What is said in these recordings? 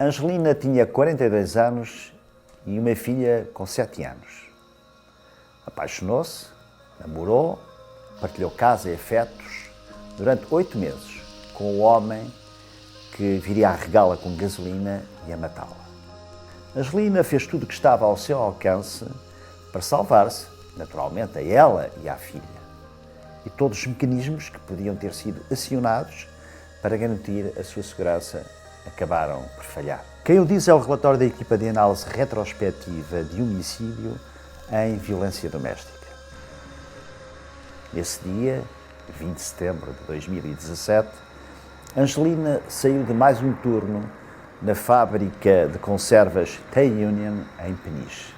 Angelina tinha 42 anos e uma filha com 7 anos. Apaixonou-se, namorou, partilhou casa e afetos durante 8 meses com o homem que viria a regá-la com gasolina e a matá-la. Angelina fez tudo o que estava ao seu alcance para salvar-se, naturalmente, a ela e à filha. E todos os mecanismos que podiam ter sido acionados para garantir a sua segurança acabaram por falhar. Quem o diz é o relatório da equipa de análise retrospectiva de homicídio em violência doméstica. Nesse dia, 20 de setembro de 2017, Angelina saiu de mais um turno na fábrica de conservas T-Union em Peniche.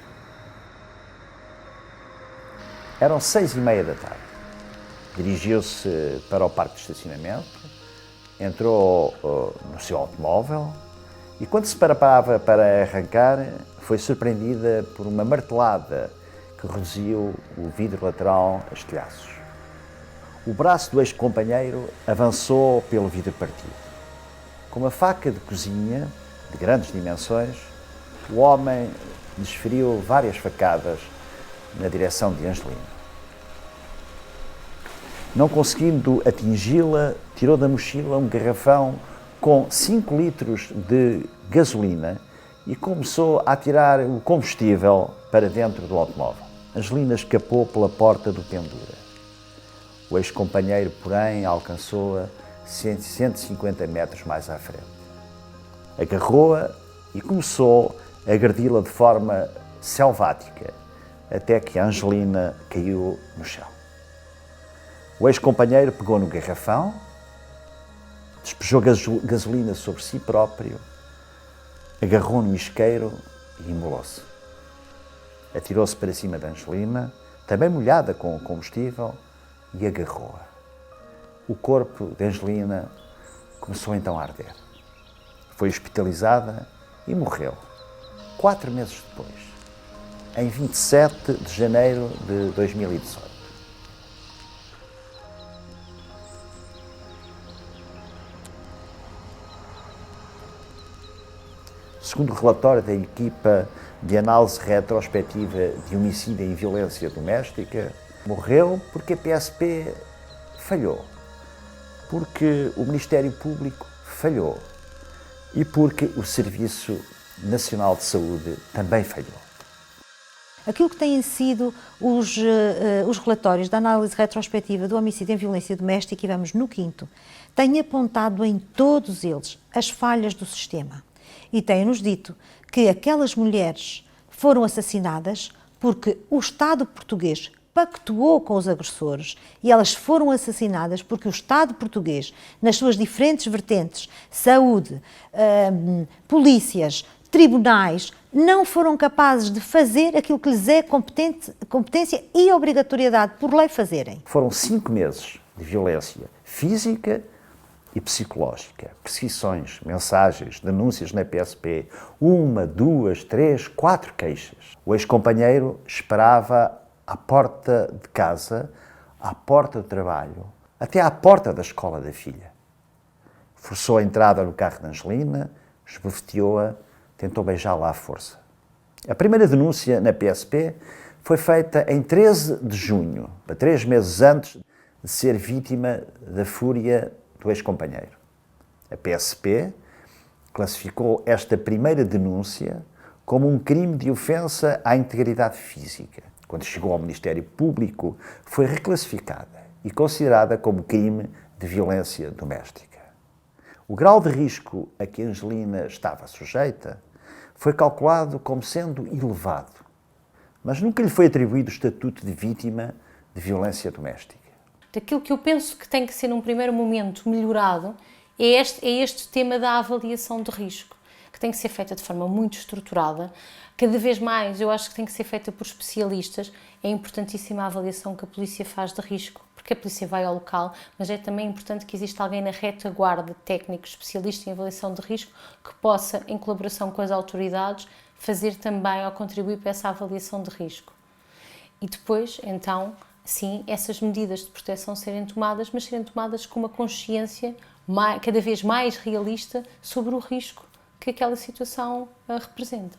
Eram 6h30 da tarde. Dirigiu-se para o parque de estacionamento, entrou no seu automóvel e, quando se preparava para arrancar, foi surpreendida por uma martelada que reduziu o vidro lateral a estilhaços. O braço do ex-companheiro avançou pelo vidro partido. Com uma faca de cozinha de grandes dimensões, o homem desferiu várias facadas na direção de Angelina. Não conseguindo atingi-la, tirou da mochila um garrafão com 5 litros de gasolina e começou a atirar o combustível para dentro do automóvel. Angelina escapou pela porta do pendura. O ex-companheiro, porém, alcançou-a 150 metros mais à frente. Agarrou-a e começou a agredi-la de forma selvática, até que a Angelina caiu no chão. O ex-companheiro pegou no garrafão, despejou gasolina sobre si próprio, agarrou no isqueiro e imolou-se. Atirou-se para cima da Angelina, também molhada com o combustível, e agarrou-a. O corpo de Angelina começou então a arder. Foi hospitalizada e morreu 4 meses depois, em 27 de janeiro de 2018. Segundo o relatório da equipa de análise retrospectiva de homicídio e violência doméstica, morreu porque a PSP falhou, porque o Ministério Público falhou e porque o Serviço Nacional de Saúde também falhou. Aquilo que têm sido os relatórios da análise retrospectiva do homicídio em violência doméstica, e vamos no 5º, têm apontado em todos eles as falhas do sistema. E têm-nos dito que aquelas mulheres foram assassinadas porque o Estado português pactuou com os agressores e elas foram assassinadas porque o Estado português, nas suas diferentes vertentes, saúde, polícias, tribunais, não foram capazes de fazer aquilo que lhes é competência e obrigatoriedade por lei fazerem. Foram 5 meses de violência física e psicológica, perseguições, mensagens, denúncias na PSP, 1, 2, 3, 4 queixas. O ex-companheiro esperava à porta de casa, à porta do trabalho, até à porta da escola da filha. Forçou a entrada no carro de Angelina, esbofeteou-a, tentou beijá-la à força. A primeira denúncia na PSP foi feita em 13 de junho, 3 meses antes de ser vítima da fúria do ex-companheiro. A PSP classificou esta primeira denúncia como um crime de ofensa à integridade física. Quando chegou ao Ministério Público, foi reclassificada e considerada como crime de violência doméstica. O grau de risco a que Angelina estava sujeita foi calculado como sendo elevado, mas nunca lhe foi atribuído o estatuto de vítima de violência doméstica. Aquilo que eu penso que tem que ser num primeiro momento melhorado é este tema da avaliação de risco, que tem que ser feita de forma muito estruturada. Cada vez mais eu acho que tem que ser feita por especialistas. É importantíssima a avaliação que a polícia faz de risco, porque a polícia vai ao local, mas é também importante que exista alguém na retaguarda, técnico, especialista em avaliação de risco, que possa, em colaboração com as autoridades, fazer também ou contribuir para essa avaliação de risco. E depois, então, sim, essas medidas de proteção serem tomadas, mas serem tomadas com uma consciência cada vez mais realista sobre o risco que aquela situação representa.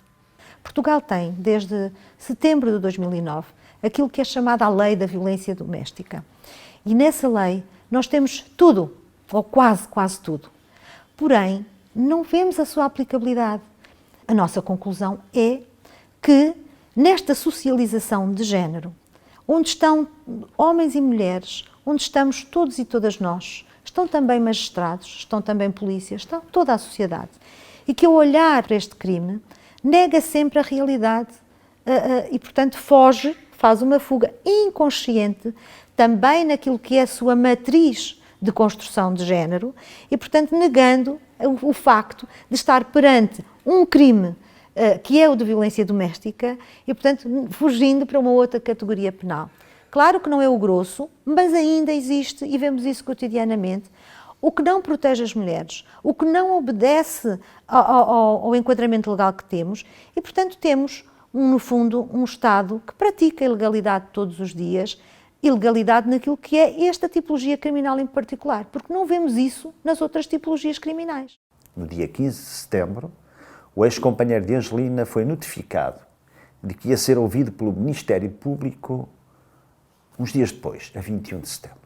Portugal tem, desde setembro de 2009, aquilo que é chamada a Lei da Violência Doméstica. E nessa lei nós temos tudo, ou quase tudo. Porém, não vemos a sua aplicabilidade. A nossa conclusão é que nesta socialização de género, onde estão homens e mulheres, onde estamos todos e todas nós, estão também magistrados, estão também polícias, está toda a sociedade. E que ao olhar para este crime, nega sempre a realidade e, portanto, faz uma fuga inconsciente também naquilo que é a sua matriz de construção de género e, portanto, negando o facto de estar perante um crime que é o de violência doméstica e, portanto, fugindo para uma outra categoria penal. Claro que não é o grosso, mas ainda existe, e vemos isso cotidianamente, o que não protege as mulheres, o que não obedece ao enquadramento legal que temos e, portanto, temos, no fundo, um Estado que pratica a ilegalidade todos os dias, ilegalidade naquilo que é esta tipologia criminal em particular, porque não vemos isso nas outras tipologias criminais. No dia 15 de setembro, o ex-companheiro de Angelina foi notificado de que ia ser ouvido pelo Ministério Público uns dias depois, a 21 de setembro.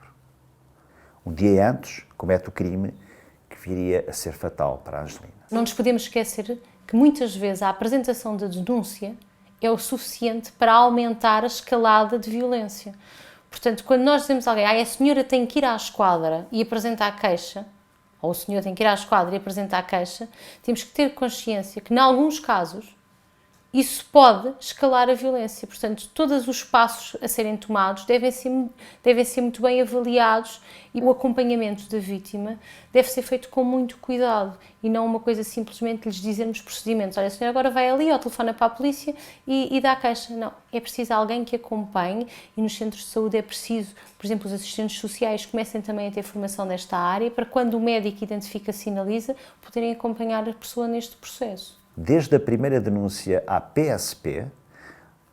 Um dia antes, comete o crime que viria a ser fatal para a Angelina. Não nos podemos esquecer que muitas vezes a apresentação da denúncia é o suficiente para aumentar a escalada de violência. Portanto, quando nós dizemos a alguém, a senhora tem que ir à esquadra e apresentar a queixa, ou o senhor tem que ir à esquadra e apresentar a queixa, temos que ter consciência que, em alguns casos, isso pode escalar a violência. Portanto, todos os passos a serem tomados devem ser muito bem avaliados e o acompanhamento da vítima deve ser feito com muito cuidado e não uma coisa simplesmente lhes dizermos procedimentos. Olha, a senhora agora vai ali ou telefona para a polícia e dá a queixa. Não, é preciso alguém que acompanhe e nos centros de saúde é preciso, por exemplo, os assistentes sociais comecem também a ter formação nesta área para quando o médico identifica, sinaliza, poderem acompanhar a pessoa neste processo. Desde a primeira denúncia à PSP,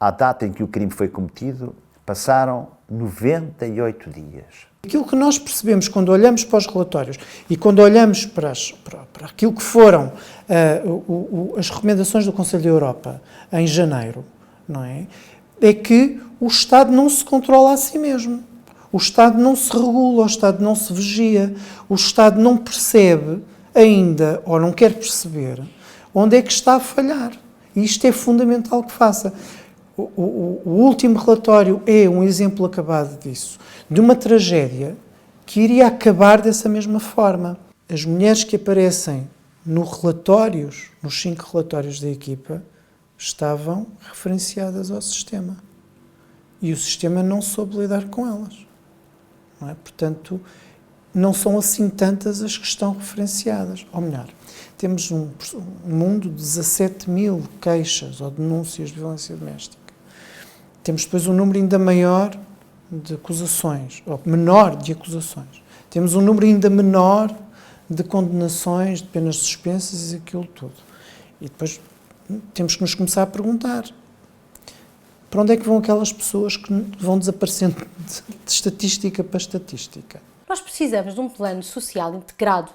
à data em que o crime foi cometido, passaram 98 dias. Aquilo que nós percebemos quando olhamos para os relatórios e quando olhamos para aquilo que foram as recomendações do Conselho da Europa em janeiro, não é? É que o Estado não se controla a si mesmo. O Estado não se regula, o Estado não se vigia, o Estado não percebe ainda, ou não quer perceber, onde é que está a falhar. E isto é fundamental que faça. O último relatório é um exemplo acabado disso, de uma tragédia que iria acabar dessa mesma forma. As mulheres que aparecem nos 5 relatórios da equipa, estavam referenciadas ao sistema. E o sistema não soube lidar com elas. Não é? Portanto, não são assim tantas as que estão referenciadas. Ou melhor, temos um mundo de 17 mil queixas ou denúncias de violência doméstica. Temos depois um número ainda maior de acusações, ou menor de acusações. Temos um número ainda menor de condenações, de penas suspensas e aquilo tudo. E depois temos que nos começar a perguntar para onde é que vão aquelas pessoas que vão desaparecendo de estatística para estatística. Nós precisamos de um plano social integrado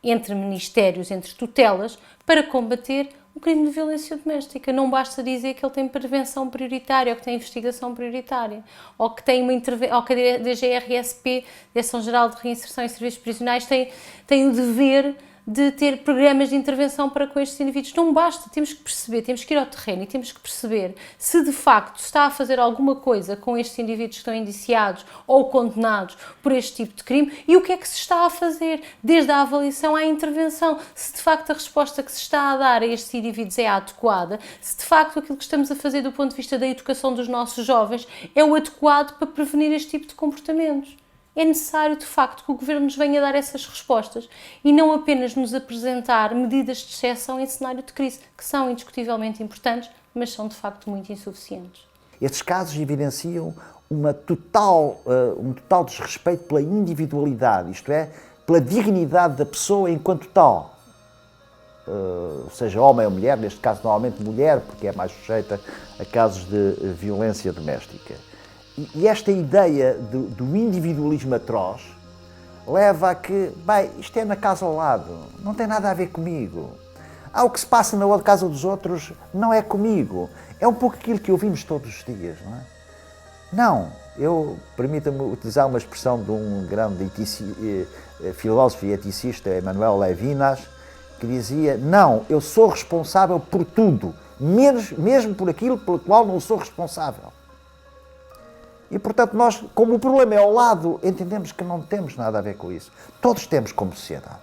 entre ministérios, entre tutelas, para combater o crime de violência doméstica. Não basta dizer que ele tem prevenção prioritária, ou que tem investigação prioritária, ou que tem ou que a DGRSP, Direção-Geral de Reinserção e Serviços Prisionais, tem o dever de ter programas de intervenção para com estes indivíduos. Não basta, temos que perceber, temos que ir ao terreno e temos que perceber se de facto se está a fazer alguma coisa com estes indivíduos que estão indiciados ou condenados por este tipo de crime e o que é que se está a fazer, desde a avaliação à intervenção, se de facto a resposta que se está a dar a estes indivíduos é adequada, se de facto aquilo que estamos a fazer do ponto de vista da educação dos nossos jovens é o adequado para prevenir este tipo de comportamentos. É necessário, de facto, que o Governo nos venha dar essas respostas e não apenas nos apresentar medidas de exceção em cenário de crise, que são indiscutivelmente importantes, mas são, de facto, muito insuficientes. Estes casos evidenciam um total desrespeito pela individualidade, isto é, pela dignidade da pessoa enquanto tal. Seja homem ou mulher, neste caso normalmente mulher, porque é mais sujeita a casos de violência doméstica. E esta ideia do individualismo atroz leva a que, bem, isto é na casa ao lado, não tem nada a ver comigo. o que se passa na casa dos outros não é comigo. É um pouco aquilo que ouvimos todos os dias, não é? Não, permita-me utilizar uma expressão de um grande filósofo e eticista, Emmanuel Levinas, que dizia, não, eu sou responsável por tudo, mesmo por aquilo pelo qual não sou responsável. E, portanto, nós, como o problema é ao lado, entendemos que não temos nada a ver com isso. Todos temos como sociedade.